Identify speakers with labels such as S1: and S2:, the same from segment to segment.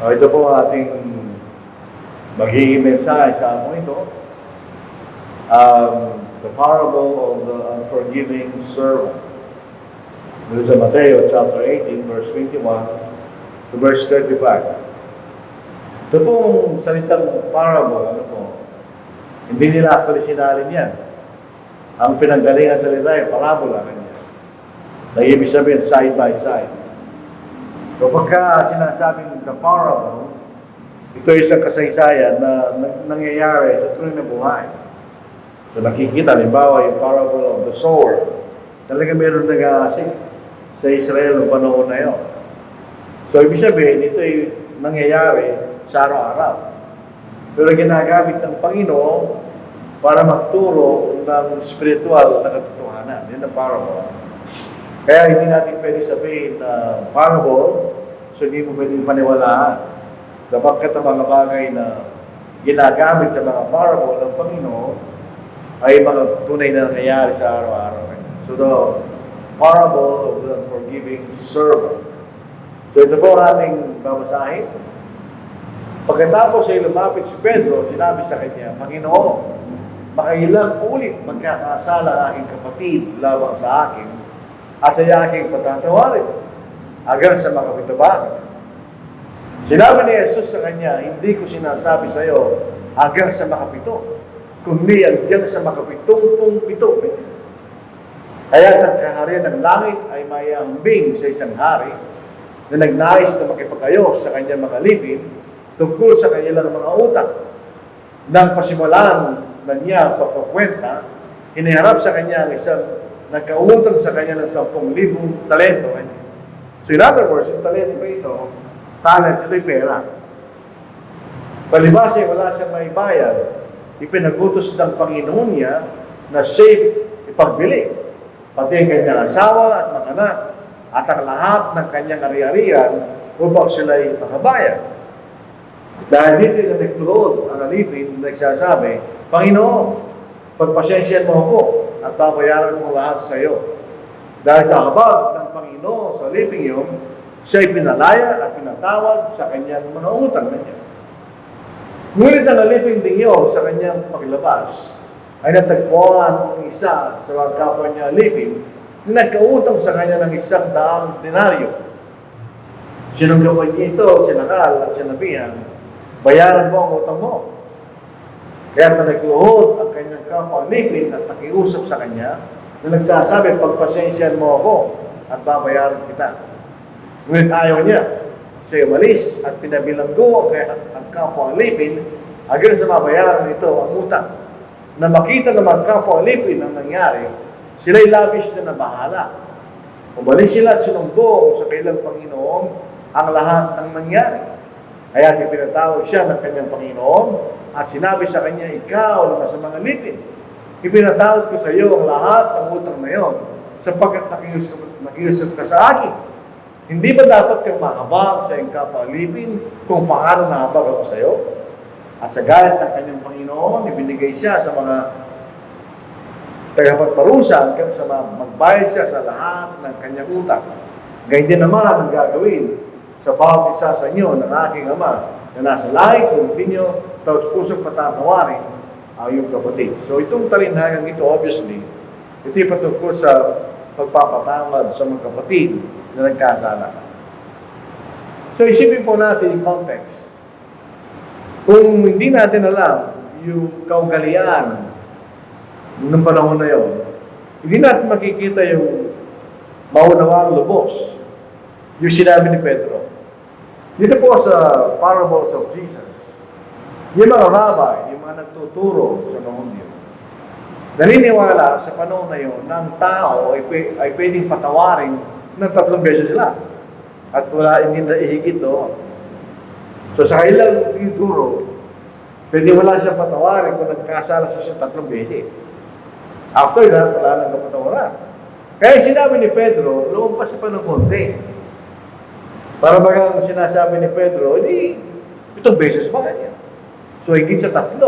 S1: Ito po ang ating magiging mensahe sa ating ito. The parable of the unforgiving servant. Dito sa Mateo chapter 18, verse 21 to verse 35. Ito pong salitang parable, hindi nila actually sinalin yan. Ang pinanggalingan salita ay parabola kanya. Na ibig sabihin, side by side. So pagka sinasabing the parable, ito ay isang kasaysayan na nangyayari sa tunay na buhay. So nakikita, halimbawa yung parable of the sower. Talaga meron nag-aasik sa Israel noong panahon na yun. So ibig sabihin, ito ay nangyayari sa araw-araw. Pero ginagamit ng Panginoon para magturo ng spiritual na katotohanan. Yun ang parable. Kaya hindi natin pwede sabihin na parable, so hindi mo pwedeng paniwalaan. Dapat ang mga bagay na ginagamit sa mga parable ng Panginoon ay mga tunay na nangyayari sa araw-araw. So the parable of the unforgiving servant. So ito po ang ating babasahin. Pagkatapos ay lumapit si Pedro, sinabi sa kanya, Panginoon, makailang ulit magkakasala aking kapatid labang sa akin at sa aking patatawarin hanggang sa makapitubahan. Sinabi ni Jesus sa kanya, hindi ko sinasabi sa iyo hanggang sa makapito, kundi hanggang sa makapitong-pito. Kaya ang kaharian ng langit ay mayambing sa isang hari na nagnais na makipag-ayos sa kanyang mga lipin tungkol sa kanilang mga utak. Nang pasimulan na niya pagkukwenta, iniharap sa kanya ang isang nagkautang sa kanya ng 10,000 talento. So in other words, yung talento ito, talent, ito'y pera. Palibasa, wala siyang may bayad. Ipinagutos ng Panginoon niya na siya ipagbili. Pati ang kanyang asawa at mga anak at ang lahat ng kanyang ari-arian upang sila'y makabayad. Dahil dito yung nagluhod ang alipin, nagsasabi, Panginoon, pagpasensyan mo ako at babayaran mo lahat sa iyo. Dahil sa habag ng Panginoon sa alipin yun, siya'y pinalaya at pinatawad sa kanyang mga utang na niya. Ngunit ang alipin din yun sa kanyang paglabas ay natagpuan ang isa sa mga kapwa niya alipin na nagkautang sa kanya ng 100 denaryo. Sinunggapan niya ito, sinakal at sinabihan, bayaran mo ang utang mo. Kaya nagluhod ang kanyang kapwa alipin at nakiusap sa kanya na nagsasabi, pagpasensyan mo ako at babayaran kita. Ngunit ayaw niya. Siya umalis at pinabilanggo ang kapwa alipin hanggang sa mabayaran ito ang utang. Na makita ng mga kapwa alipin ang nangyari, sila'y labis na nabahala. Umalis sila at sinumbong sa kailang Panginoon ang lahat ng nangyari. Kaya pinatawag siya ng kanyang Panginoon at sinabi sa kanya, ikaw na sa mga lipin, ipinatawag ko sa iyo ang lahat ng utang na iyon sapagkat nakiusap ka sa akin. Hindi ba dapat kang mahabag sa iyong kapwa alipin kung paano nahabag ako sa iyo? At sa galit ng kanyang Panginoon, ibinigay siya sa mga tagapagparusa hanggang sa magbayad siya sa lahat ng kanyang utang. Ganyan din naman ang gagawin sa bawat isa sa inyo ng aking Ama na nasa langit kung hindi nyo taos-pusong patatawarin ang iyong kapatid. So itong talinhagang ito, obviously, ito yung patungkol sa pagpapatawad sa mga kapatid na nagkasala. So isipin po natin yung context. Kung hindi natin alam yung kaugalian ng panahon na yun, hindi natin makikita yung maunawang lubos, yung sinabi ni Pedro. Dito po sa parables of Jesus, yung mga rabbi, yung mga nagtuturo sa noon yun, naniniwala sa panahon na yun na ang tao ay pwedeng patawarin ng 3 beses sila. At wala, hindi na ihigit doon. So sa kailang tinuturo, pwede wala siyang patawarin kung nagkasala siya 3 beses. After that, wala nang kapatawaran. Kaya sinabi ni Pedro, lumampas siya pa ng konti. Para bagang sinasabi ni Pedro, hindi, 7 beses ba kanya? So higit sa 3.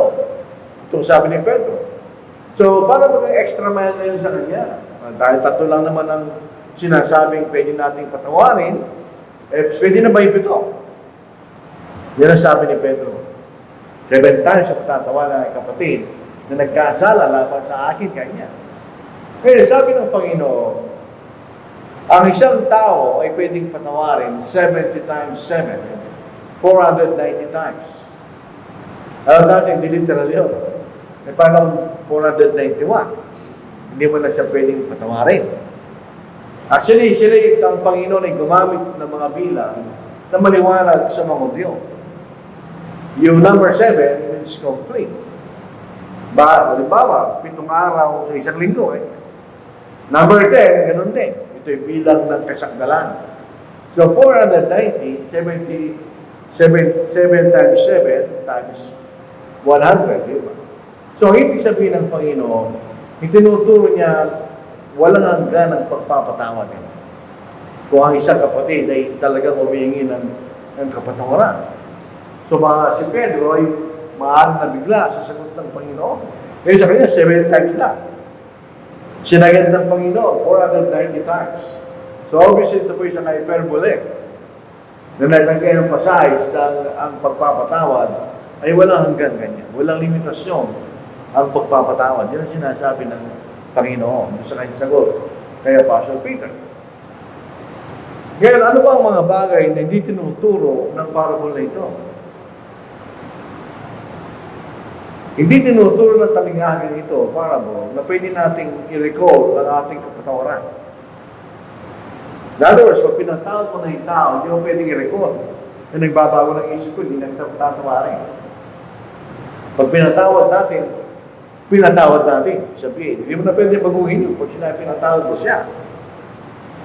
S1: Itong sabi ni Pedro. So para bagang extra mile na yun sa kanya. Dahil 3 lang naman ang sinasabing pwede nating patawarin, pwede na ba yung 7? Yan ang sabi ni Pedro. 7 times siya patatawanan ng kapatid na nagkasala laban sa akin kanya. Ngayon, sabi ng Panginoon, ang isang tao ay pwedeng patawarin 70 times 7, 490 times. Alam natin, hindi literal yun. E paano 491? Hindi mo na siya pwedeng patawarin. Actually, sila ang Panginoon ay gumamit ng mga bilang na maliwanag sa mga Hudyo. Yung number 7 means complete. Halimbawa, 7 araw sa isang linggo. Number 10, ganun din. Ito yung bilang ng kasanggalan. So, 490, 7 times 7 times 100, di ba? So, ang ibig sabihin ng Panginoon, itinuturo niya walang hanggan ng pagpapatawad niya. Kung ang isang kapatid ay talagang humingi ng kapatawaran. So, si Pedro ay maaaring nabigla sa sagot ng Panginoon. Ngayon sa kanya, 7 times lang. Sinagad ng Panginoon, 490 times. So, obviously, ito po isang hyperbole na nagtagay ng pasayos dahil ang pagpapatawad ay walang hanggan ganyan. Walang limitasyon ang pagpapatawad. Yan ang sinasabi ng Panginoon sa kanyang sagot kay Apostle Peter. Ngayon, ano ba ang mga bagay na hindi tinuturo ng parable na ito? Hindi tinuturo ng talinghaga ito, parable, na pwede nating i-recall ang ating kapatawaran. In other words, pag pinatawad mo na yung tao, hindi mo pwedeng i-recall. Na nagbabago ng isip ko, hindi na kita tatawarin. Pag pinatawad natin, sabihin, hindi mo na pwede baguhin yun pag sinabi pinatawad mo siya.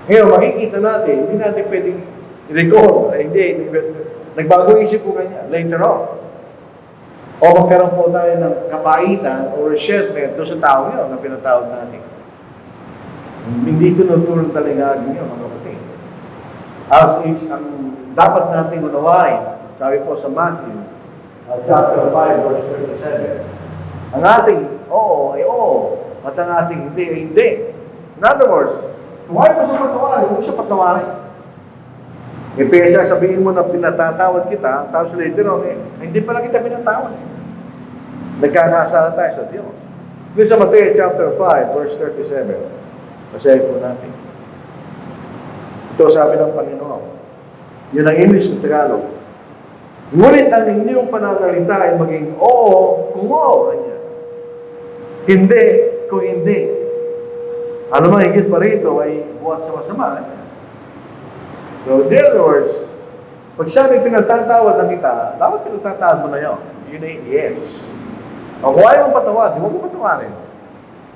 S1: Ngayon, makikita natin, hindi natin pwedeng i-recall, hindi, nagbago isip ko kanya, later on. O magkaroon po tayo ng kapaitan o resentment doon sa tao yun na pinatawad natin. Hindi tinutulong talaga yun, mga kapatid. As is, ang dapat nating unawain, sabi po sa Matthew, chapter 5, verse 37, ang ating oo ay oo, at ang ating hindi ay hindi. In other words, kung ayaw mo siya patawarin, huwag siya patawarin. Kaya sabihin mo na pinatatawad kita, tapos later on, hindi pala kita pinatawad. Nagkakasala tayo sa Diyos. Dito sa Matthew chapter 5, verse 37. Basahin po natin. Ito sabi ng Panginoon. Yun ang English ng Tagalog. Ngunit ang inyong pananalita ay maging oo kung oo. Hindi kung hindi. Alam mo, higit pa rito ay buhat sa masama. So, in other words, pag siya may pinatatawad ng kita, dapat pinatatawad mo na yun. Yun ay yes. O kung ayaw mong patawad, huwag mo patawarin.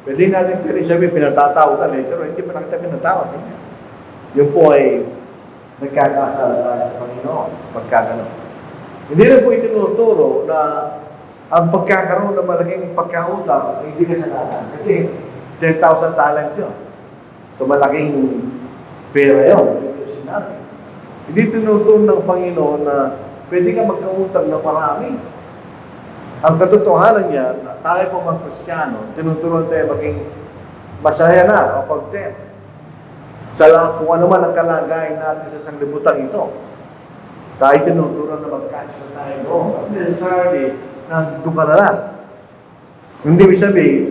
S1: Pwede natin sabihin, pinatatawad ka later, o hindi pa na kita pinatawad. Yun po ay nagkakasala tayo sa Panginoon. Pagkagano. Hindi rin po itinuturo na ang pagkakaroon ng malaking pagkautang ay hindi kasalanan. Kasi 10,000 talents yun. So malaking pera yun. Hindi tinuturo ng Panginoon na pwede ka magkautang ng marami. Ang katotohanan niya, tayo po mga Kristiyano, tinuturuan tayo maging masaya na o content. Kung ano man ang kalagayan natin sa sanglibutan ito, tayo tinuturuan na magkasya tayo doon. At necessarily, nandun ka na lang. Hindi ibig sabihin,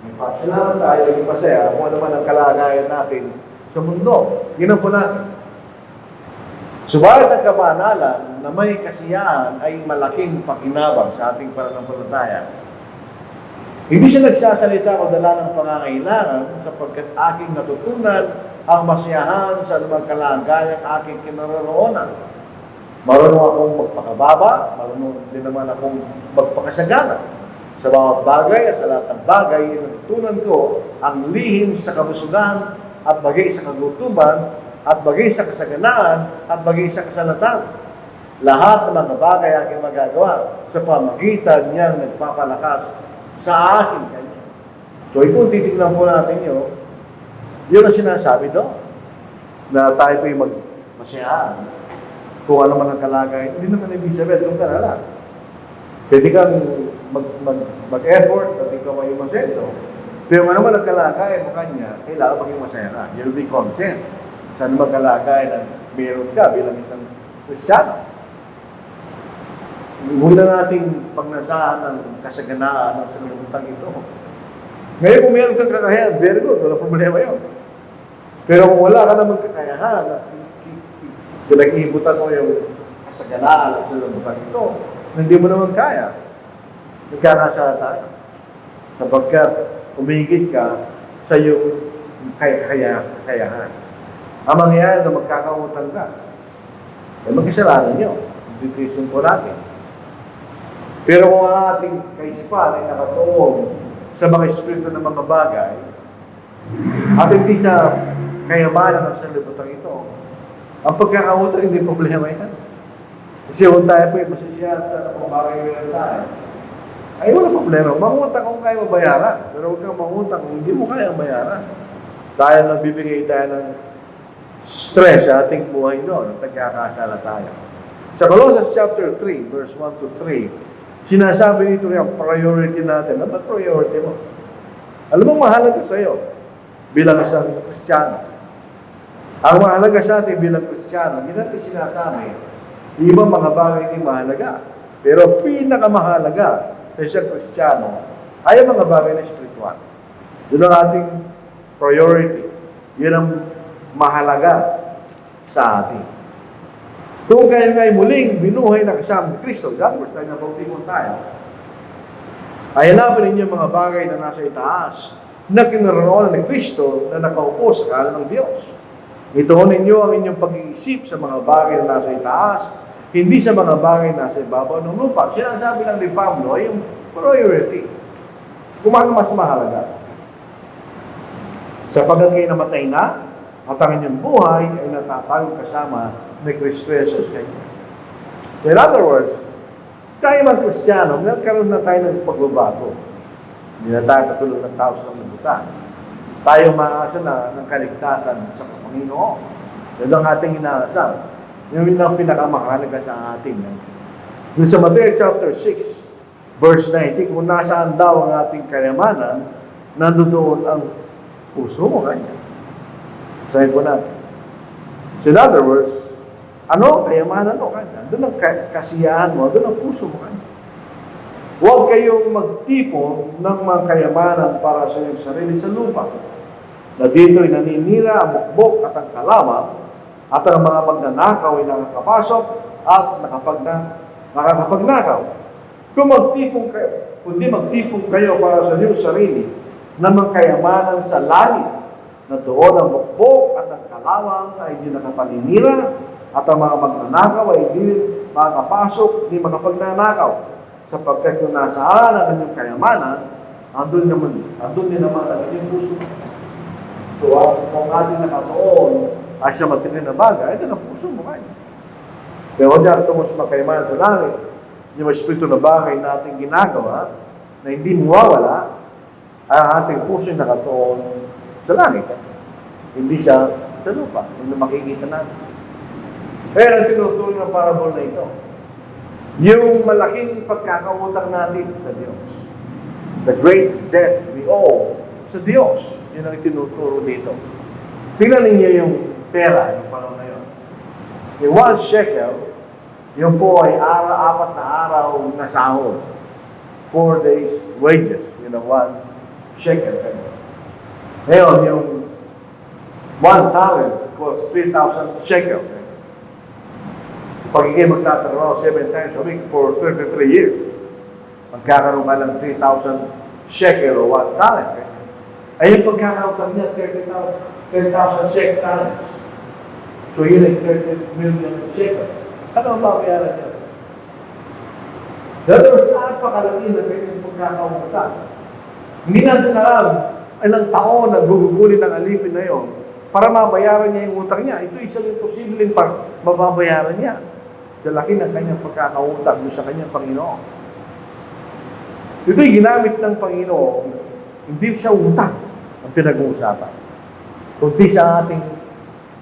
S1: may pagsalamat tayo, maging masaya, kung ano man ang kalagayan natin sa mundo. Ginawa po natin. Subalit ang kabanalan na may kasiyahan ay malaking pakinabang sa ating pananampalataya. Hindi siya nagsasalita o dala ng pangangailangan sapagkat aking natutunan ang masiyahan sa anumang kalagayan aking kinaroroonan. Marunong akong magpakababa, marunong din naman akong magpakasagana. Sa mga bagay at sa lahat ng bagay, natutunan ko ang lihim sa kabusugan at bagay sa kagutuban at bagay sa kasaganaan at bagay sa kasalatan. Lahat ng mga bagay aking magagawa sa pamagitan niyang nagpapalakas sa akin kanya. So, kung titignan po natin yun ang sinasabi doon. Na tayo po'y magmasyahan. Kung ano man ang kalagay, hindi naman ibig sabihin, doon ka na lang. Pwede kang mag-effort at ikaw may masenso. Pero ano man ang kalagay mo kanya, kailangan maging masaya na. You'll be content. Saan magkalagay na meron ka bilang isang Kristyano. Muna nating pagnasaan ng kasaganaan ng sanlibutan ito. Ngayon, kung meron kang kakayahan, very good, wala problema yun. Pero kung wala ka namang kakayahan, at pinag-iibutan mo yung kasaganaan ng sanlibutan ito, hindi mo naman kaya, nagkakasala tayo. Sapagkat umigit ka sa iyong kakayahan. Ang mangyayari na magkakautang ka, ay magkasalanan nyo. Dedication po natin. Pero kung ang ating kaisipan ay nakatuon sa mga espiritu ng mga bagay, at hindi sa kayamanan ng sanlibutan ito, ang pagkakautang hindi problema yan. Kasi kung tayo po ay masasya sa mga bagay na tayo, ay wala problema. Mangutang kung kaya mabayaran. Pero huwag kang mangutang kung hindi mo kaya mabayaran. Tayo nagbibigay tayo ng stress sa ating buhay doon at nagkakasala tayo. Sa Colossians chapter 3, verse 1 to 3, sinasabi nito yung priority natin. Ano ba priority mo? Alam mo, mahalaga sa iyo bilang isang Kristiyano. Ang mahalaga sa atin bilang Kristiyano, hindi natin sinasabi, ibang mga bagay hindi mahalaga. Pero pinakamahalaga sa isang Kristiyano ay ang mga bagay na spiritual. Yun ang ating priority. Yun ang mahalaga sa atin. Kung kayo nga'y muling binuhay na kasama ni Kristo, God bless tayo na bautismo tayo, ay hanapin ninyo mga bagay na nasa itaas na kinaroonan ni Kristo na nakaupo sa kanan ng Diyos. Ituon ninyo ang inyong pag-iisip sa mga bagay na nasa itaas, hindi sa mga bagay na nasa ibabaw ng lupa. Sinasabi lang ni Pablo ay yung priority. Kung ano mas mahalaga. Sapagkat kayo namatay na, at ang inyong buhay ay natatagong kasama ni Kristo Jesus kanya. So in other words, tayo mga Kristiyano, nagkaroon na tayo ng pagbabago. Hindi na tayo katulad ng tao sa libutan. Tayo maasa na ng kaligtasan sa Panginoon. Yan ang ating inaasam. Yun ang pinakamahalaga sa atin. Yung sa Matthew chapter 6, verse 19, kung nasaan daw ang ating kayamanan, nandoon ang puso mo kanya. Sabi po natin. So in other words, ano kayamanan mo kanya? Doon ang kasiyahan mo, doon ang puso mo kanya. Huwag kayong magtipon ng mga kayamanan para sa iyong sarili sa lupa, na dito'y naninira ang mukbok at ang kalawang, at ang mga magnanakaw ay nakakapasok at nakakapagnakaw. Kundi magtipon kayo para sa iyong sarili ng mga kayamanan sa langit, na doon ang mukbok at ang kalawang ay hindi nakapaninira, at ang mga magnanakaw ay hindi makakapasok, hindi makapagnanakaw. Sapagkat kung nasaan ang inyong kayamanan, andun din naman ang inyong puso. So, kung ating nakatuon ay sa matindi na bagay, ito ang puso mo kayo. Pero kung diyan tungo sa makayamanan sa langit, yung espiritu na bagay na ating ginagawa, na hindi mawawala, ang ating puso ay nakatuon sa langit. Hindi sa lupa. Hindi makikita natin. Pero ang tinuturo ng parable na ito, yung malaking pagkakautang natin sa Diyos. The great debt we owe sa Diyos. Yun ang tinuturo dito. Tingnan ninyo yung pera, yung panahon na yun. Yung 1 shekel, yun po ay 4 na araw na sahod. 4 days wages. Yun ang 1 shekel. Ngayon, yung 1 talent costs 3,000 shekels. Pag ikay magtatrabaho 7 times a week for 33 years, magkakaroon ka ng 3,000 shekel o 1 talent. Ay yung pagkakaroon niya, 10,000 shekel talents. So yun ay 30 million shekels. Ano ang babayaran niya? So saan pa kalaki na kanyang pagkakautang? Hindi natin alam ilang taon na gugugulin ng alipin na yon para mabayaran niya yung utang niya. Ito isang imposibleng mababayaran niya sa laki ng kanyang pagkakautang sa kanyang Panginoon. Ito'y ginamit ng Panginoon, hindi sa utang ang pinag-uusapan, kundi sa ating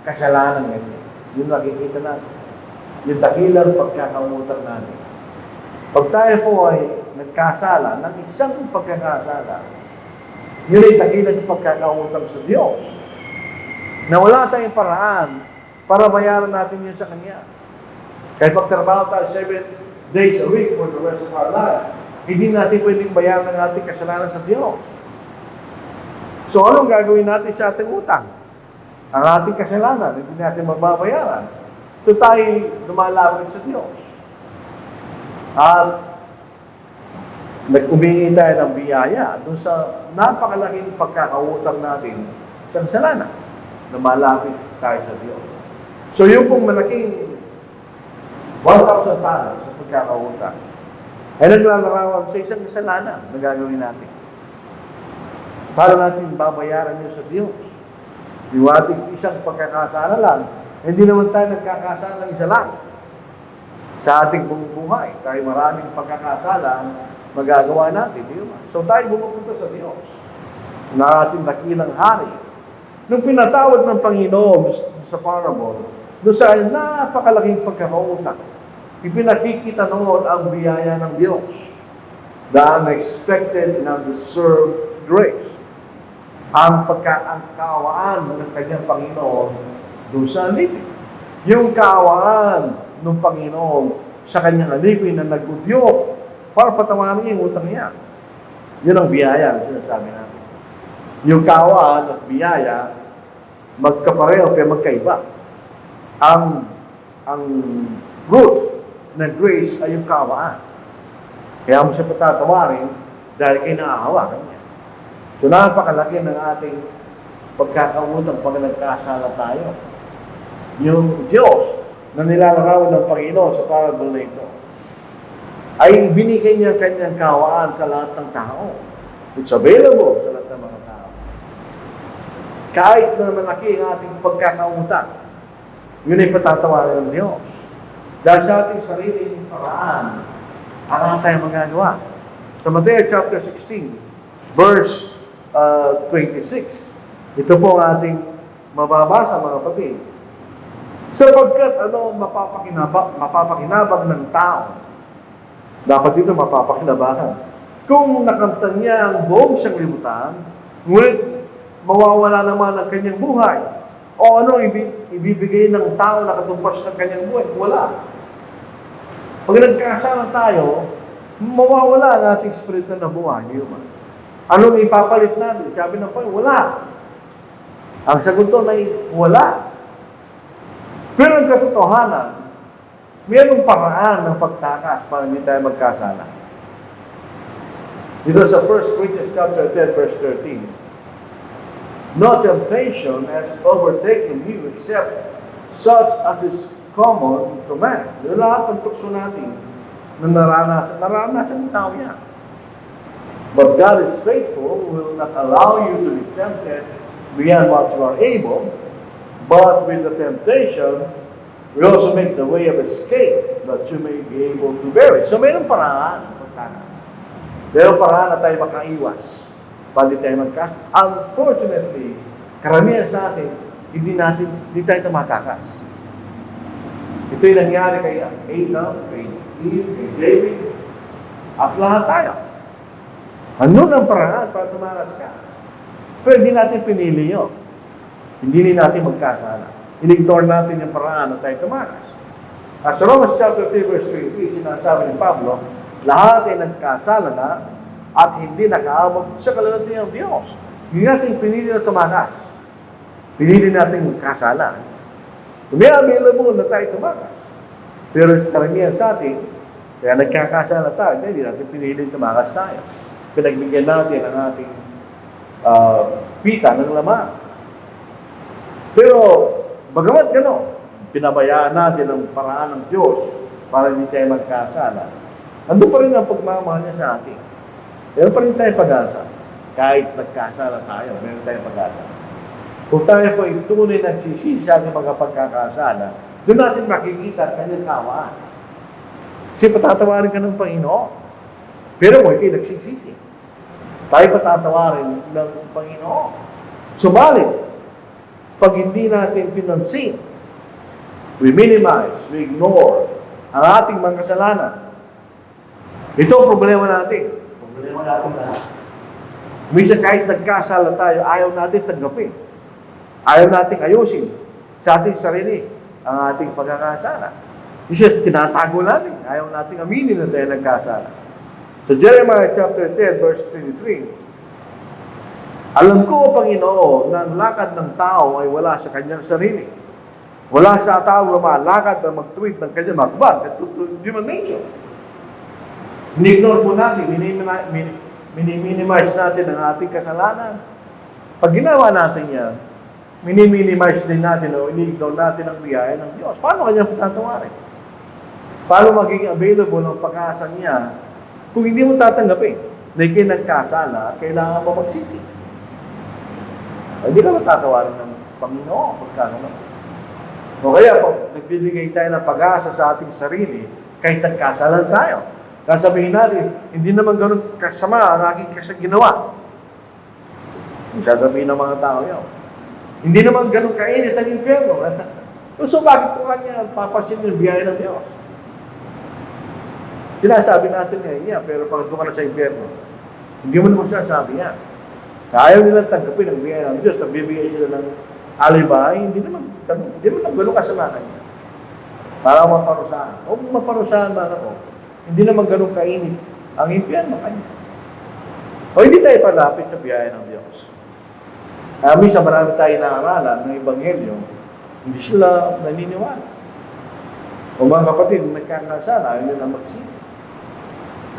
S1: kasalanan ngayon. Yun nakikita natin. Yung dakilang pagkakautang natin. Pag tayo po ay nagkasala ng isang pagkakasala, yun ay dakilang pagkakautang sa Diyos, na wala tayong paraan para bayaran natin yun sa Kanya. Kahit magtrabaho tayo 7 days a week for the rest of our life, hindi natin pwedeng bayaran ng ating kasalanan sa Diyos. So, anong gagawin natin sa ating utang? Ang ating kasalanan, hindi natin mababayaran. So, tayo lumalapit sa Diyos. At nag-umingi tayo ng biyaya doon sa napakalaking pagkakautang natin sa kasalanan. Lumalapit tayo sa Diyos. So, yung pong malaking 1,000 panos sa pagkakautang ay naglalarawan sa isang kasalanan na gagawin natin. Para natin babayaran yun sa Diyos. Yung ating isang pagkakasala lang, hindi naman tayo nagkakasala ng isa lang. Sa ating buhay, tayo maraming pagkakasala magagawa natin. Di ba? So tayo bumupunta sa Diyos na ating dakilang hari. Nung pinatawad ng Panginoon sa parable, doon sa napakalaking pagkakautang, ipinakikita noon ang biyaya ng Diyos. The unexpected and undeserved grace. Ang pagkakaawaan ng kanyang Panginoon doon sa alipin. Yung kaawaan ng Panginoon sa kanyang alipin na nag-udyok para patawarin niya yung utang niya. Yun ang biyaya na sinasabi natin. Yung kaawaan at biyaya, magkapareho pero magkaiba. Ang root ng grace ay yung kaawaan. Kaya mo siya patatawarin dahil kayo naaawa kanya. So, napakalaki ng ating pagkakautang pag nagkasala tayo. Yung Diyos na nilalarawan ng Panginoon sa parable na ito ay binigay niya kanyang kaawaan sa lahat ng tao. It's available sa lahat ng mga tao. Kahit na malaki ang ating pagkakautang, yun ay patatawarin ng Diyos. Dahil sa ating sariling paraan, ang tayo magagawa. Sa Mateo chapter 16, verse 26. Ito po ang ating mababasa, mga kapatid. Sapagkat mapapakinabang ng tao, dapat dito mapapakinabangan. Kung nakamtan niya ang buong sanglibutan, ngunit mawawala naman ang kanyang buhay. O ano ibibigay ng tao na katumpas ng kanyang buhay? Wala. Pag nagkasala tayo, mawawala ang ating spiritual na buhay. Anong ipapalit natin? Sabi ng Panginoon, wala. Ang sagot doon ay wala. Pero ang katotohanan, mayroong paraan ng pagtakas para hindi tayo magkasala. Dito sa 1 Corinthians chapter 10, verse 13, no temptation has overtaken you except such as is common to man. Yung lahat ng tukso natin na naranasan ng tao yan. But God is faithful, will not allow you to be tempted beyond what you are able, but with the temptation, we also make the way of escape that you may be able to bear it. So mayroong paraan ng pagtakas. Mayroong paraan na tayo makaiwas. Pwede tayo magkas. Unfortunately, karamihan sa atin, hindi tayo tumatakas. Ito'y nangyari kay Adam, kay Eve, kay David, at lahat tayo. Ano ang paraan para tumakas ka? Pero hindi natin pinili yun. Hindi natin magkasala. In-ignore natin yung paraan na tayo tumakas. Sa Romans chapter 3, verse 23, sinasabi ni Pablo, lahat ay nagkasala na at hindi nakaabot sa kalulati ng Diyos. Hindi natin pinili na tumakas. Pinili natin magkasala. May available na tayo tumakas. Pero karamihan sa atin, kaya nagkakasala tayo, hindi natin pinili tumakas tayo. Pinagbigyan natin ang ating pita ng laman. Pero, bagamat gano'n, pinabayaan natin ang paraan ng Diyos para hindi tayo magkasala. Nandun pa rin ang pagmamahal niya sa atin. Meron pa rin tayo pag-asa. Kahit nagkasala tayo, meron tayong pag-asa. Kung tayo po tunay nagsisisi sa ating mga pagkakasala, doon natin makikita ang kanyang kaawaan. Kasi patatawarin ka ng Panginoon. Pero mo, kayo nagsisisi. Tayo patatawarin ng Panginoon. Subalit, pag hindi natin pinansin, we minimize, we ignore ang ating mga kasalanan. Ito ang problema natin. Problema natin lahat. Minsan kahit nagkasala tayo, ayaw natin tanggapin. Ayaw natin ayusin sa ating sarili ang ating pagkakasala. Kasi tinatago natin. Ayaw nating aminin na tayo nagkasala. Sa Jeremiah chapter 10, verse 23, alam ko, Panginoon, na ang lakad ng tao ay wala sa kanyang sarili. Wala sa tao lumalakad na magtuwid ng kanyang makbag. Ito human nature. Ini-ignore po natin, minimize natin ang ating kasalanan. Pag ginawa natin yan, minimize din natin o ini-ignore natin ang biyaya ng Diyos. Paano kanya patatawarin? Paano magiging available ang pag-asa niya kung hindi mo tatanggapin na ikay nagkasala at kailangan mo magsisi? Hindi ka matatawarin ng Panginoon pagkano. O kaya, pag nagbibigay tayo ng pag-asa sa ating sarili, kahit nagkasalan tayo, sasabihin natin, hindi naman ganun kasama ang aking ginawa. Sasabihin ng mga tao yun. Hindi naman ganun kainit ang impyerno. So, bakit po kanya papasin yung biyaya ng Diyos? Sinasabi natin ngayon niya, pero pag doon ka na sa impyerno, hindi mo naman sasabi yan. Ayaw nilang tanggapin ang biyaya ng Diyos, nagbibigay sila ng alibay, hindi naman ganun kasama kanya. Para maparusahan. O maparusahan man ako, hindi naman ganun kainit ang impyerno kanya. O hindi tayo palapit sa biyaya ng Diyos. Minsan marami tayo naaralan ng Ebanghelyo, hindi sila naniniwala. O mga kapatid, nagkakasala, ayaw nila magsisi.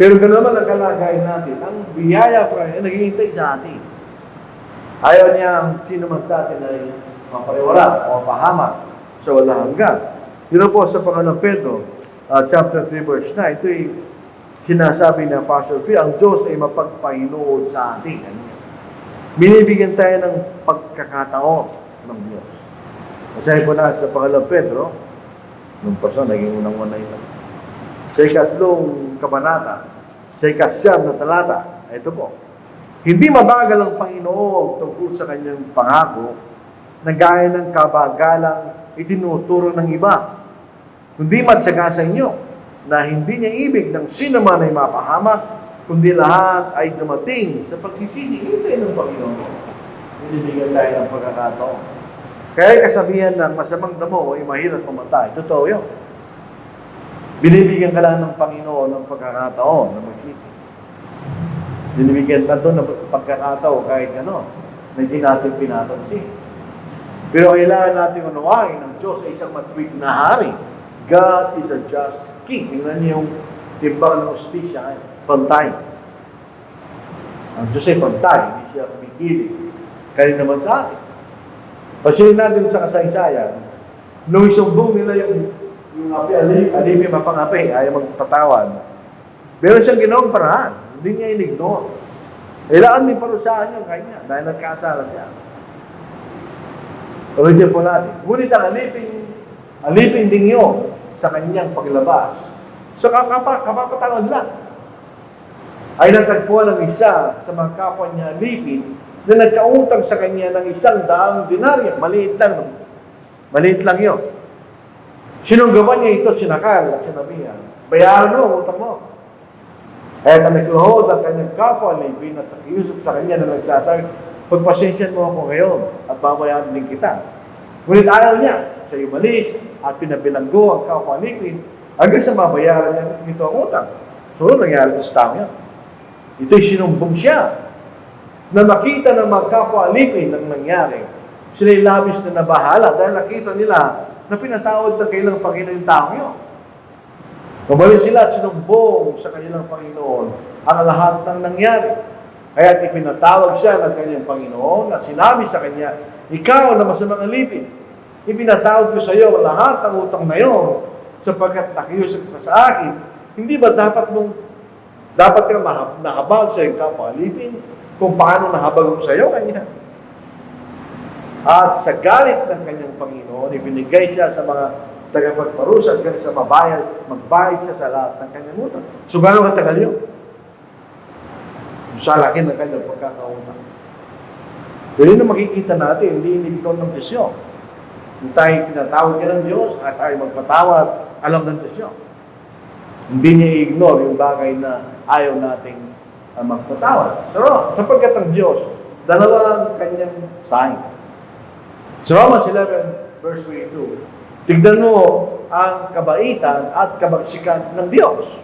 S1: Pero gano'n naman ang kalagayan natin, ang biyaya pa rin, naghihintay sa atin. Ayaw niya ang sino man sa atin ay mapariwala o mapahamak sa wala hanggan. Yun po sa Pangalang Pedro, chapter 3, verse 9, ito'y sinasabi ng Apostle P, ang Diyos ay mapagpahinood sa atin. Binibigyan tayo ng pagkakataon ng Diyos. Masahin po na sa Pangalang Pedro, nung paso, naging unang-una ito. Sa ikatlong kabanata, sa ikasyam na talata, ito po, hindi mabagal ang Panginoon tungkol sa kanyang pangako na gaya ng kabagalang itinuturo ng iba. Kundi matyaga sa inyo na hindi niya ibig ng sino man ay mapahamak, kundi lahat ay dumating sa pagsisisi. Hintay ng Panginoon. Binibigyan tayo ng pagkakataon. Kaya kasabihan ng masamang damo ay mahirap mamatay. Totoo yun. Binibigyan ka lang ng Panginoon ng pagkakataon na magsisi. Binibigyan ka doon ng pagkakataon kahit ano, na hindi natin pinapansin. Pero kailangan natin unawain ng Diyos ay isang matuwid na hari. God is a just king. Tingnan niyo yung timbang ng ustisya, pantay. Ang Diyos ay pantay, hindi siya kumikilig. Kaya naman sa atin. Pasilin natin sa kasaysayan, nung isumbong nila yung alipi mapangapi, ayaw magpatawad. Meron siyang ginawang paraan. Hindi niya in-ignore. Kailangan din parusahan yung kanya dahil nagkasala siya. Ulitin po natin. Ngunit ang alipin din yun sa kanyang paglabas. So kapapatawad lang. Ay natagpuan ng isa sa mga kapwa niya alipin na nagkautang sa kanya ng 100 denaryo. Maliit lang yun. Sinunggaban niya ito, sinakal at sinabihan, bayaran mo, utang mo. Kaya nagluhod ang kanyang kapwa alipin at nakiusap sa kanya na nagsasabi, pagpasensyan mo ako ngayon at babayaran din kita. Ngunit ayaw niya, siya umalis at pinabilanggo ang kapwa alipin hanggang sa mabayaran niya ito ang utang. So, nangyari ito sa tao yan. Ito'y sinumbong siya na makita ng mga kapwa alipin ang nangyari. Sila'y labis na nabahala dahil nakita nila na pinatawad ng kailang Panginoon yung tao yun. Umalis sila at sinumbong sa kanilang Panginoon ang lahat ng nangyari. Kaya ipinatawag siya ng kanyang Panginoon at sinabi sa kanya, ikaw na masamang alipin, ipinatawag ko sa iyo lahat ng utang na iyon sapagkat nakiusap ka sa akin. Hindi ba dapat kang nahabag sa iyong kapwa alipin kung paano nahabag mo sa iyo kanya? At sa galit ng kanyang Panginoon, ibinigay siya sa mga tagapagparusa hanggang sa magbayad siya sa lahat ng kanyang utang. So, gano'ng katagal yun? Sa laki ng kanyang pagkakautang. Pero yun na makikita natin, hindi inignon ng Diyos yun. Kung tayo pinatawag ka ng Diyos at tayo magpatawad, alam ng Diyos yun. Hindi niya i-ignore yung bagay na ayaw nating magpatawad. So, sapagkat ang Diyos, dalawang kanyang sign. Sa Romans 11, verse 22, Tignan mo ang kabaitan at kabagsikan ng Diyos.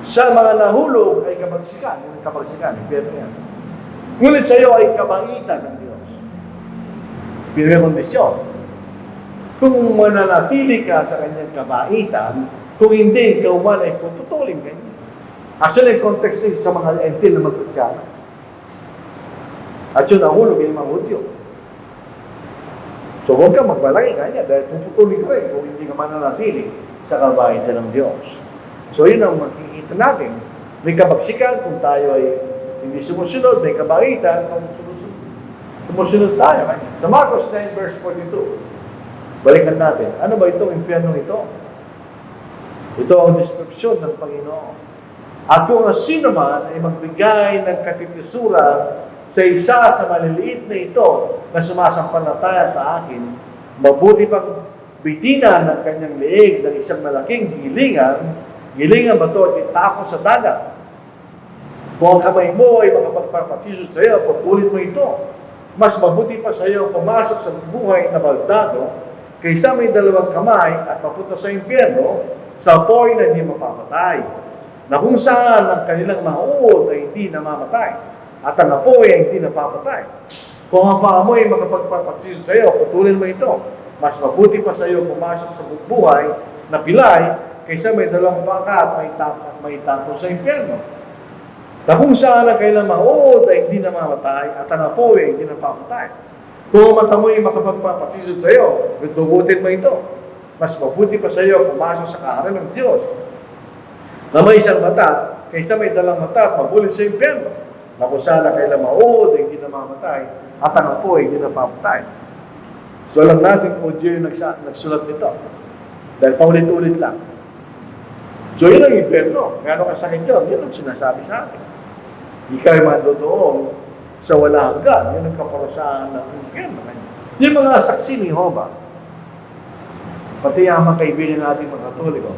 S1: Sa mga nahulog ay kabagsikan. Yung kabagsikan, pero yan. Ngunit sa iyo ay kabaitan ng Diyos. Pinagkondisyon. Kung mananatili ka sa kanyang kabaitan, kung hindi, ikaw man ay puputulin ka. Actually, yung context sa mga entil na mag-Kristyano. At yun, nahulog yung mga Hudyo. So, huwag kang magbalaki kanya dahil puputulin ka rin kung hindi ka mananatili sa kabaitan ng Diyos. So, yun ang makikita natin. May kabagsikan kung tayo ay hindi sumusunod, may kabaitan kung sumusunod tayo. Sa Marcos 9 verse 42, balikan natin. Ano ba itong impyerno ito? Ito ang description ng Panginoon. At kung sino man ay magbigay ng katitisura sa isa sa maliliit na ito na sumasampalataya sa akin, mabuti pang bitina ng kanyang leeg ng isang malaking gilingan ba ito at itako sa dagat. Kung ang kamay mo ay makapagpapasiso sa iyo, pagpulin mo ito. Mas mabuti pa sa iyo pumasok sa buhay na baldado kaysa may dalawang kamay at mapunta sa impyerno sa apoy na hindi mapapatay, na kung saan ang kanilang mauod ay hindi namamatay at ang apoy ay hindi napapatay. Kung ang paa mo ay makapagpapasiso sa iyo, putulin mo ito. Mas mabuti pa sa iyo pumasok sa buhay na pilay kaysa may dalawang paka at may tapo sa impyerno. Na kung saan ang kailang mauod ay hindi namamatay at ang apoy ay hindi napapatay. Kung ang mata mo ay makapagpapasiso sa iyo, dugutin mo ito. Mas mabuti pa sa iyo pumasok sa kaharian ng Diyos na may isang mata kaysa may dalang mata at mabulit sa impyerno. Na kung saan ang kailang mauod ay hindi namamatay at ang apoy ay hindi napapatay. So alam natin kung Diyo yung nagsulat nito. Dahil paulit-ulit lang. So yun ang impyerno. Gano'ng kasakit yun? Yun ang sinasabi sa atin. Ika'y madodoon sa wala hanggan. Yun ang kaparusahan ng impyerno. Yung mga saksi ni Jehovah, pati ang mga kaibigan natin mga Katoliko,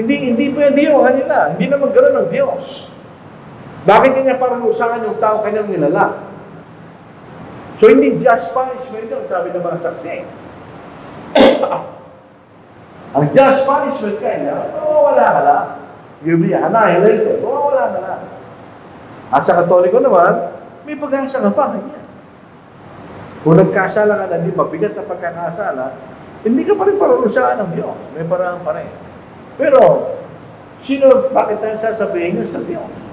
S1: hindi pwede yung kanila. Hindi naman gano'n ng Diyos. Bakit kanya parusahan yung tao kanyang nilala? So hindi just punishment yun, sabi ng mga saksi. Ang just punishment kanya, mawawala ka lang. Biblia, annihilate, mawawala na lang. At sa Katoliko naman, may pag-asa ka pa kanya. Kung nagkasala ka na, di mabigat na pagkakasala, hindi ka pa rin parusahan ng Diyos. May parang pa rin. Pero, bakit tayo sasabihin yun sa Diyos?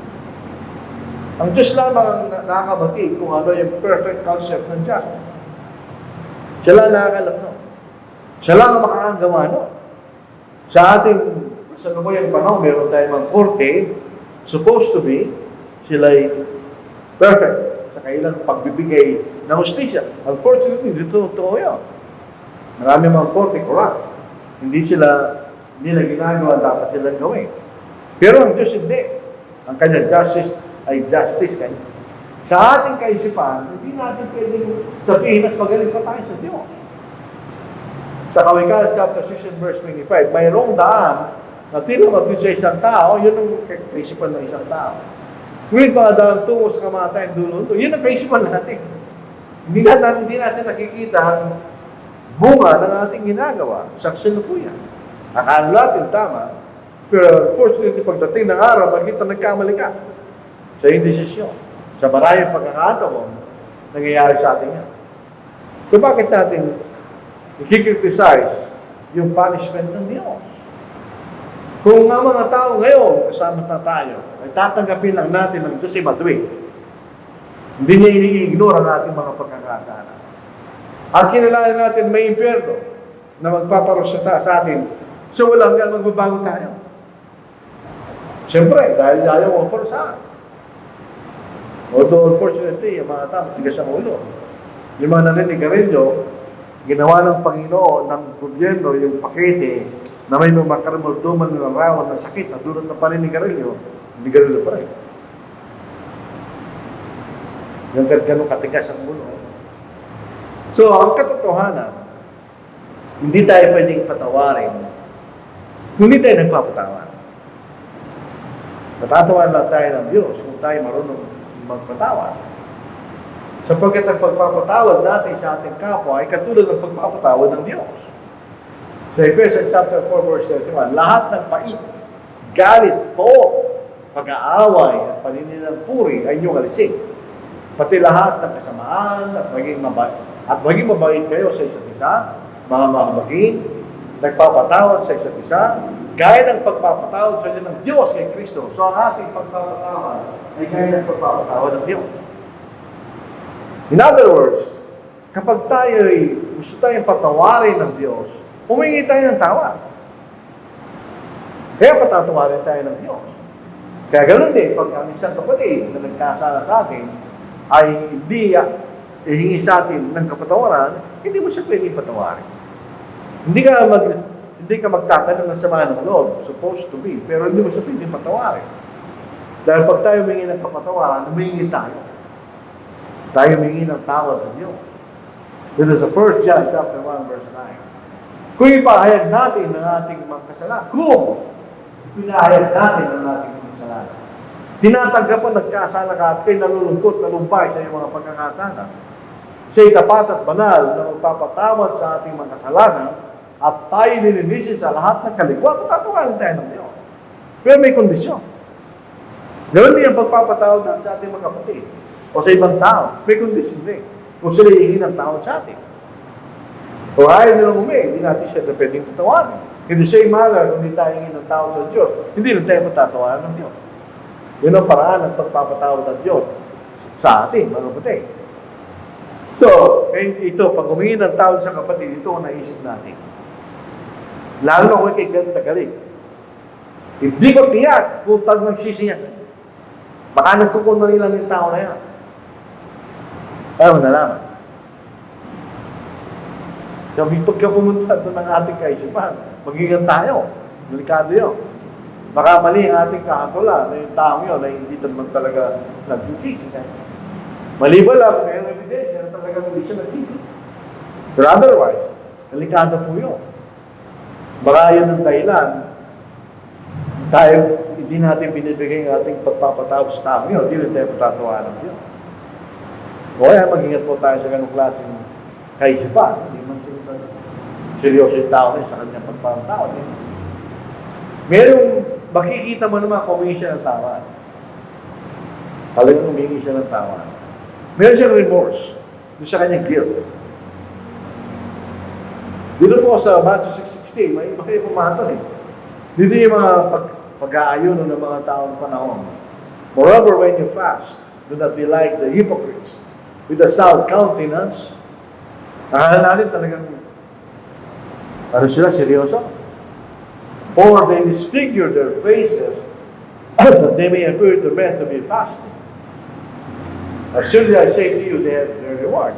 S1: Ang Diyos lamang ang nakakabati kung ano yung perfect concept ng justice. Siya lang nakakalam nun. Siya lang ang makakagawa nun. Sa ating, sa lumuyang panahon, meron tayong mga korte, supposed to be, sila'y perfect sa kailang pagbibigay ng hustisya. Unfortunately, dito totoo yun. Marami mga korte corrupt. Hindi na ginagawa dapat nilang gawin. Pero ang Diyos hindi. Ang kanyang justice ay justice kanya. Sa ating kaisipan, hindi natin pwedeng sabihin mas magaling pa tayo sa Diyos. Sa Kawikaan chapter 6 verse 25, mayroong daan na tinamagin sa isang tao, yun ang kaisipan ng isang tao. Ngunit mga daan tungo sa kamatayan dulo, yun ang kaisipan natin. Hindi natin nakikita ang bunga ng ating ginagawa. Saksyon na po yan. Akala natin tama, pero unfortunately, pagdating ng araw, makita nagkamali ka sa iyong desisyon. Sa maraming pagkakataon, nangyayari sa atin yan. So bakit natin i-criticize yung punishment ng Diyos? Kung nga mga tao ngayon, kasama na tayo, ay tatanggapin lang natin ng Diyos ay matuwid. Hindi niya ini-ignore ang ating mga pagkakasala. At kinalain natin may impyerno na magpaparusa sa atin. So walang hanggang magbabago tayo. Siyempre, dahil ayaw mo parusahan. Although unfortunately, yung mga tao, tigas ang ulo. Yung mga naninigarilyo, ginawa ng Panginoon, ng gobyerno, yung pakete, na may mga karamulduman ng rawan ng sakit at dulot ng paninigarilyo, nigarilyo pa rin. Yung ganun katigas ang ulo. So, ang katotohanan, hindi tayo pwedeng patawarin kung hindi tayo nagpapatawar. Patatawarin lang tayo ng Diyos kung tayo marunong magpatawar. Sapagkat ang pagpapatawad natin sa ating kapwa ay katulad ng pagpapatawad ng Diyos. Sa Ephesians chapter 4, verse 31, lahat ng pait, galit po, pag-aaway at paninirampuri ay inyong alisin. Pati lahat ng kasamaan at maging mabait kayo sa isa't isa, mga mahabagin, nagpapatawad sa isa't isa, gaya ng pagpapatawad sa inyo ng Diyos kay Kristo. So ang ating pagpapatawad ay gaya ng pagpapatawad ng Diyos. In other words, kapag gusto tayong patawarin ng Diyos, humingi tayo ng tawad. Kaya patatawarin tayo ng Diyos. Kaya ganoon din, pag ang isang kapatid na nagkasala sa atin, ay hindi ihingi sa atin ng kapatawaran, hindi mo siya pwedeng patawarin. Hindi ka magtatanong ng sama ng loob, supposed to be, pero hindi mo siya pwedeng patawarin. Dahil pag tayo humingi ng kapatawaran, humingi tayo. Tayo humingi ng tawad sa Diyos. This is 1 John chapter 1, verse 9. Kung ipahayag natin ang ating mga kasalanan, kung pinahayag natin ang ating mga kasalanan, tinatanggap ang nagkasala ka at kayo nalulungkot, nalumpay sa iyong mga pagkakasala. Siya'y tapat at banal na magpapatawad sa ating mga kasalanan at tayo nilinisin sa lahat ng kaligwa, patatawarin tayo ng Diyos. Pero may kondisyon. Ganoon din ang pagpapatawad sa ating mga kapatid o sa ibang tao. May kondisyon din. Kung sila hihingi ng tawad sa atin. Kung ayaw nilang hindi natin siya na pwedeng patawarin. In the same manner, kung hindi tayo hihingi ng tawad sa Diyos, hindi rin tayo patatawarin ng Diyos. Yun ang paraan ng pagpapatawad ng Diyos sa atin, mga kapatid. So, ito, pag humingi ng tawad sa kapatid, ito ang naisip natin. Lalo na kung kay ganit na galing. Hindi ko tiyak kung nagsisiyan. Baka nagkukunan lang yung tao na yan. Ayaw nalaman. Sabi, pagka pumunta doon ng ating kaisipan, mag-ingat tayo. Delikado yun. Baka mali ang ating kakatula na yung tao yun na hindi naman talaga nagsisisi. Mali ba lang, mayroong ebidensya na talaga hindi siya nagsisisi. Pero otherwise, delikado po yun. Baka yun ang dahilan, tayo, hindi natin binibigay ang ating pagpapatawad sa tao yun, hindi rin tayo patatawanan ng Diyos. O kaya mag-ingat po tayo sa ganung klaseng kaisipan. Hindi man seryoso yung tao na sa kanyang pagpapatawad. Merong, makikita mo naman kung humingi siya ng tawad. Talagang humingi siya ng tawad. Meron siyang remorse doon sa kanyang guilt. Dito po sa Matthew 6:16, may iba kayo pumatol eh. Dito yung mga pag-aayuno ng mga taong panahon. Moreover, when you fast, do not be like the hypocrites with a sour countenance. Nakala natin talagang sila seryoso. For they disfigure their faces that they may appear to men to be fasting. Surely I say to you, they have their reward.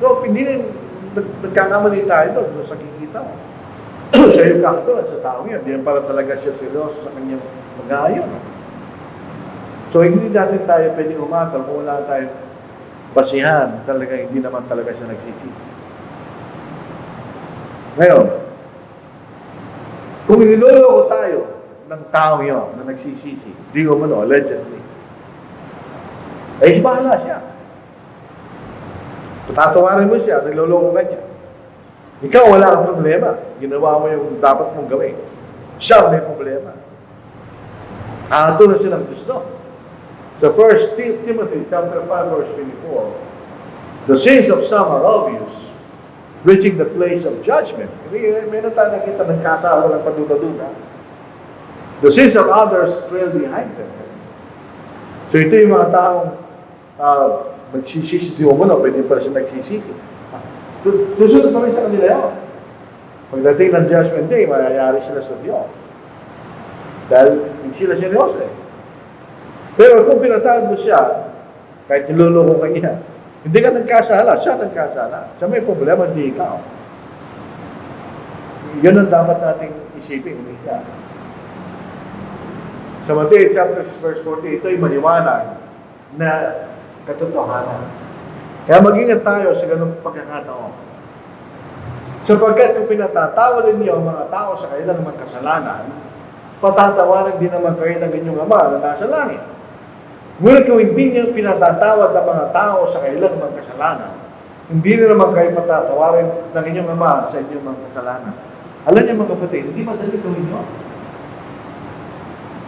S1: So, hindi rin nagkakamali tayo doon sa kikita mo. Siya yung kakatulad sa tao yan. Hindi para talaga siya seryoso sa kanyang mag-aayon. So, hindi natin tayo pwedeng umatal kung wala tayong basihan. Talaga, hindi naman talaga siya nagsisisi. Ngayon, kung niloloko tayo ng tao yun na nagsisisi, di ko man allegedly, ay bahala siya. Patatawarin mo siya, niloloko ka niya. Ikaw wala kang problema. Ginawa mo yung dapat mong gawin. Siya may problema. Tulad siya ng Diyos doon. Sa 1 Timothy chapter 5, verse 24, the sins of some are obvious, reaching the place of judgment. Meron tayo nakita ng kasama ng paduda-duda. The sins of others trail behind them. So ito yung mga taong nagsisisi. Di mo na, pwede pa siya nagsisisi. Susunod pa rin sa kanila yun. Pagdating ng judgment day, mayayari sila sa Diyos. Dahil hindi sila seryoso eh. Pero kung pinatawad mo siya, kahit niloloko ka niya, hindi ka nagkasala, siya nagkasala. Siya may problema, hindi ikaw. Yun ang dapat nating isipin, hindi siya. Sa Matthew chapter 6, verse 40, ito'y maliwanag na katotohanan. Kaya mag-ingat tayo sa ganung pagkakataon. Sapagkat kung pinatatawad ninyo ang mga tao sa kanilang mga kasalanan, patatawanan din naman kayo ng inyong Ama na nasa langit. Ngunit kung hindi niyo pinatatawad ang mga tao sa kailang mga kasalanan, hindi na naman kayo patatawarin ng inyong Ama sa inyong mga kasalanan. Alam niyo mga kapatid, hindi madaling gawin nyo.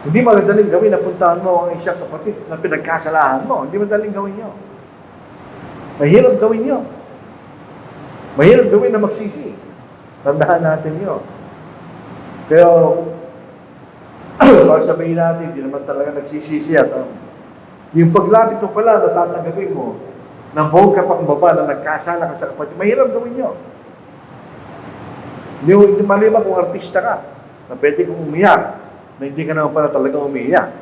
S1: Hindi madaling gawin na puntahan mo ang isang kapatid na pinagkasalahan mo. Hindi madaling gawin nyo. Mahirap gawin nyo. Mahirap gawin na magsisi. Tandaan natin yun. Pero, pag sabihin natin, hindi naman talaga nagsisisi at yung paglapit mo pala, natatanggapin mo, ng buong kapakbaba na nagkasala ka sa kapatid, mahirap gawin nyo. Hindi maliban kung artista ka, na pwede kong umiyak, na hindi ka naman pala talaga umiyak.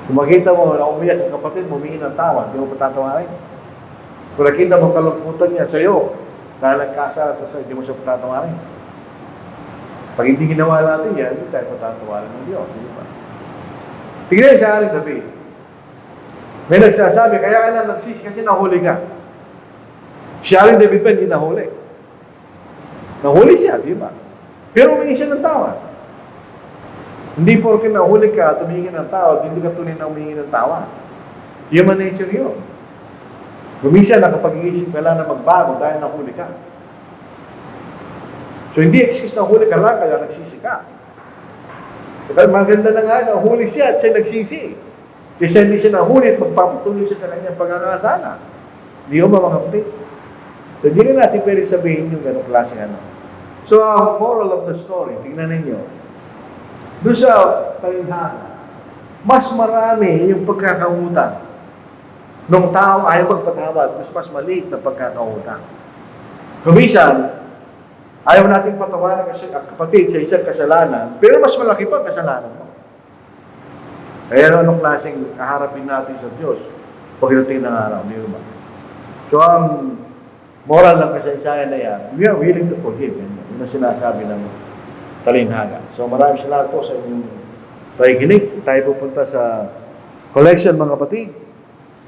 S1: Kung makita mo na umiyak ang kapatid mo, humingi ng tawa, hindi mo patatawarin. Kung nakita mo kalungkutan niya sa'yo, dahil nagkasala sa sa'yo, hindi mo siya patatawarin. Pag hindi ginawa natin yan, hindi tayo patatawarin ng Diyos. Hindi ba? Tignan sa ating gabi. May nagsasabi, kaya ka lang nagsisi kasi nahuli ka. Si Aling David pa hindi nahuli. Nahuli siya, di ba? Pero humingi siya ng tawad. Hindi porke nahuli ka at humingi ng tawad, hindi ka tunay na humingi ng tawad. Human nature yun. Kumisa nakapag-iisip ka lang na magbago dahil nahuli ka. So hindi excuse na huli ka lang, kaya nagsisi ka. Kaya maganda na nga, nahuli siya at siya nagsisi. Kasi hindi siya nahuli at magpapatuloy siya sa kanyang pagkakasala. Di ba mga kapatid? So, hindi na natin pwede sabihin yung gano'ng klase ano. So, ang moral of the story, tingnan ninyo. Doon sa talinhaga, mas marami yung pagkakautang. Nung tao ayaw magpatawad, mas maliit na pagkakautang. Kumisan, ayaw nating patawarin kasi ang kapatid sa isang kasalanan, pero mas malaki pa kasalanan mo. Kaya anong klaseng kaharapin natin sa Diyos pagdating ng araw, di ba? So, ang moral ng kasaysayan na yan, we are willing to forgive. Yun ang sinasabi ng talinhaga. So, maraming salamat po sa inyong pakikinig. Tayo pupunta sa collection, mga kapatid.